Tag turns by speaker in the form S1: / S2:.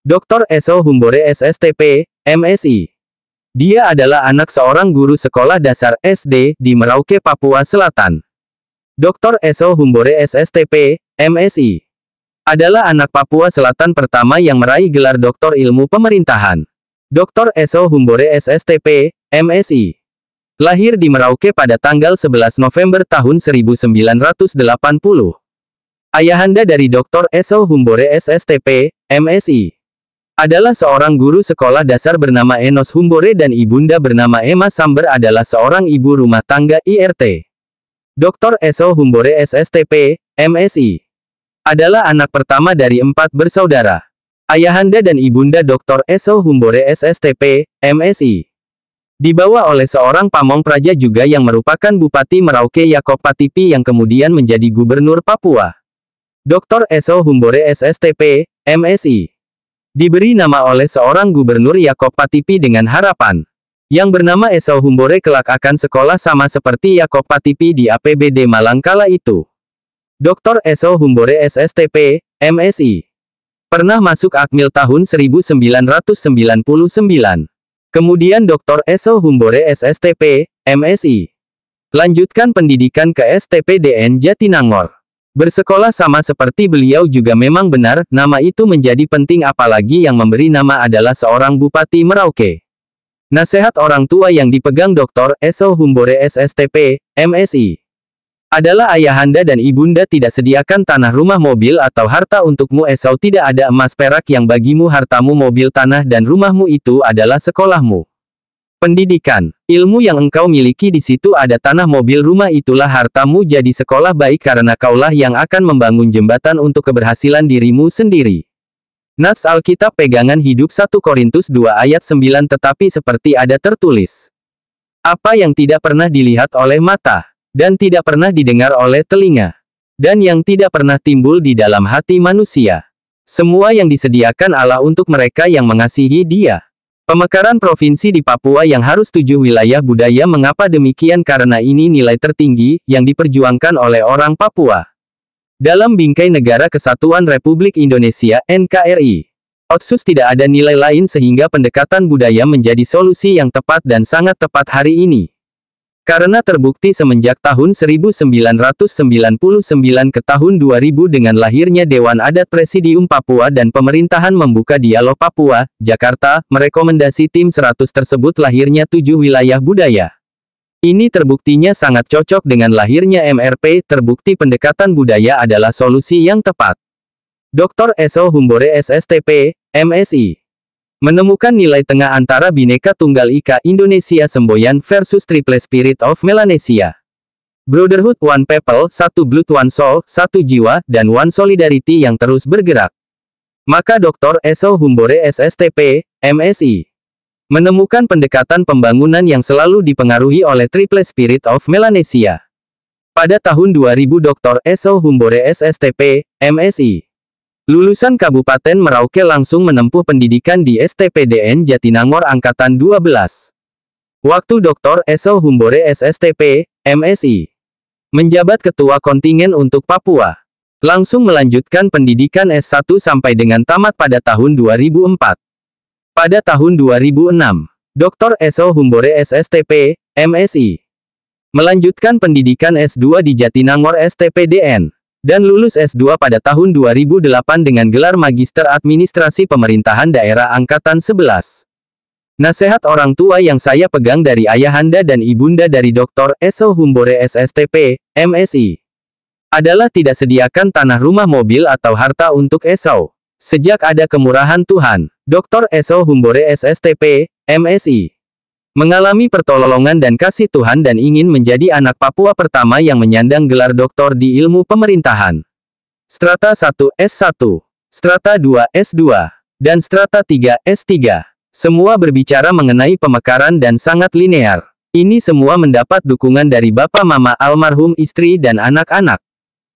S1: Dr. Eso Humbore SSTP, MSI. Dia adalah anak seorang guru sekolah dasar SD di Merauke, Papua Selatan. Dr. Eso Humbore SSTP, MSI. Adalah anak Papua Selatan pertama yang meraih gelar Doktor Ilmu Pemerintahan. Dr. Eso Humbore SSTP, MSI. Lahir di Merauke pada tanggal 11 November tahun 1980. Ayahanda dari Dr. Eso Humbore SSTP, MSI. Adalah seorang guru sekolah dasar bernama Enos Humbore dan ibunda bernama Emma Samber adalah seorang ibu rumah tangga IRT. Dr. Eso Humbore SSTP, MSI. Adalah anak pertama dari 4 bersaudara. Ayahanda dan ibunda Dr. Eso Humbore SSTP, MSI. Dibawa oleh seorang pamong praja juga yang merupakan Bupati Merauke Yakob Patipi yang kemudian menjadi Gubernur Papua. Dr. Eso Humbore SSTP, MSI. Diberi nama oleh seorang gubernur Yakob Patipi dengan harapan yang bernama Eso Humbore kelak akan sekolah sama seperti Yakob Patipi di APBD Malang kala itu. Dr. Eso Humbore SSTP, MSI. Pernah masuk Akmil tahun 1999. Kemudian Dr. Eso Humbore SSTP, MSI. Lanjutkan pendidikan ke STPDN Jatinangor. Bersekolah sama seperti beliau juga memang benar, nama itu menjadi penting apalagi yang memberi nama adalah seorang Bupati Merauke. Nasihat orang tua yang dipegang Dr. Eso Humbore SSTP, MSI. Adalah ayahanda dan ibunda tidak sediakan tanah rumah mobil atau harta untukmu Eso tidak ada emas perak yang bagimu hartamu mobil tanah dan rumahmu itu adalah sekolahmu. Pendidikan, ilmu yang engkau miliki di situ ada tanah mobil rumah itulah hartamu jadi sekolah baik karena kaulah yang akan membangun jembatan untuk keberhasilan dirimu sendiri. Nats Alkitab pegangan hidup 1 Korintus 2 ayat 9 tetapi seperti ada tertulis. Apa yang tidak pernah dilihat oleh mata, dan tidak pernah didengar oleh telinga, dan yang tidak pernah timbul di dalam hati manusia. Semua yang disediakan Allah untuk mereka yang mengasihi Dia. Pemekaran provinsi di Papua yang harus 7 wilayah budaya mengapa demikian karena ini nilai tertinggi yang diperjuangkan oleh orang Papua. Dalam Bingkai Negara Kesatuan Republik Indonesia (NKRI), Otsus tidak ada nilai lain sehingga pendekatan budaya menjadi solusi yang tepat dan sangat tepat hari ini. Karena terbukti semenjak tahun 1999 ke tahun 2000 dengan lahirnya Dewan Adat Presidium Papua dan pemerintahan membuka Dialog Papua, Jakarta, merekomendasi tim 100 tersebut lahirnya 7 wilayah budaya. Ini terbuktinya sangat cocok dengan lahirnya MRP, terbukti pendekatan budaya adalah solusi yang tepat. Dr. Eso Humbore SSTP, MSI. Menemukan nilai tengah antara Bhinneka Tunggal Ika Indonesia Semboyan versus Triple Spirit of Melanesia. Brotherhood One People, satu blood one soul, satu jiwa, dan one solidarity yang terus bergerak. Maka Dr. Eso Humbore SSTP, MSI. Menemukan pendekatan pembangunan yang selalu dipengaruhi oleh Triple Spirit of Melanesia. Pada tahun 2000 Dr. Eso Humbore SSTP, MSI. Lulusan Kabupaten Merauke langsung menempuh pendidikan di STPDN Jatinangor Angkatan 12. Waktu Dr. Eso Humbore SSTP, MSI. Menjabat Ketua Kontingen untuk Papua. Langsung melanjutkan pendidikan S1 sampai dengan tamat pada tahun 2004. Pada tahun 2006, Dr. Eso Humbore SSTP, MSI. Melanjutkan pendidikan S2 di Jatinangor STPDN. Dan lulus S2 pada tahun 2008 dengan gelar Magister Administrasi Pemerintahan Daerah Angkatan 11. Nasihat orang tua yang saya pegang dari ayahanda dan ibunda dari Dr. Eso Humbore SSTP, MSI. Adalah tidak sediakan tanah rumah mobil atau harta untuk Eso. Sejak ada kemurahan Tuhan, Dr. Eso Humbore SSTP, MSI. Mengalami pertolongan dan kasih Tuhan dan ingin menjadi anak Papua pertama yang menyandang gelar doktor di ilmu pemerintahan. Strata 1 S1, Strata 2 S2, dan Strata 3 S3. Semua berbicara mengenai pemekaran dan sangat linear. Ini semua mendapat dukungan dari Bapak Mama almarhum istri dan anak-anak.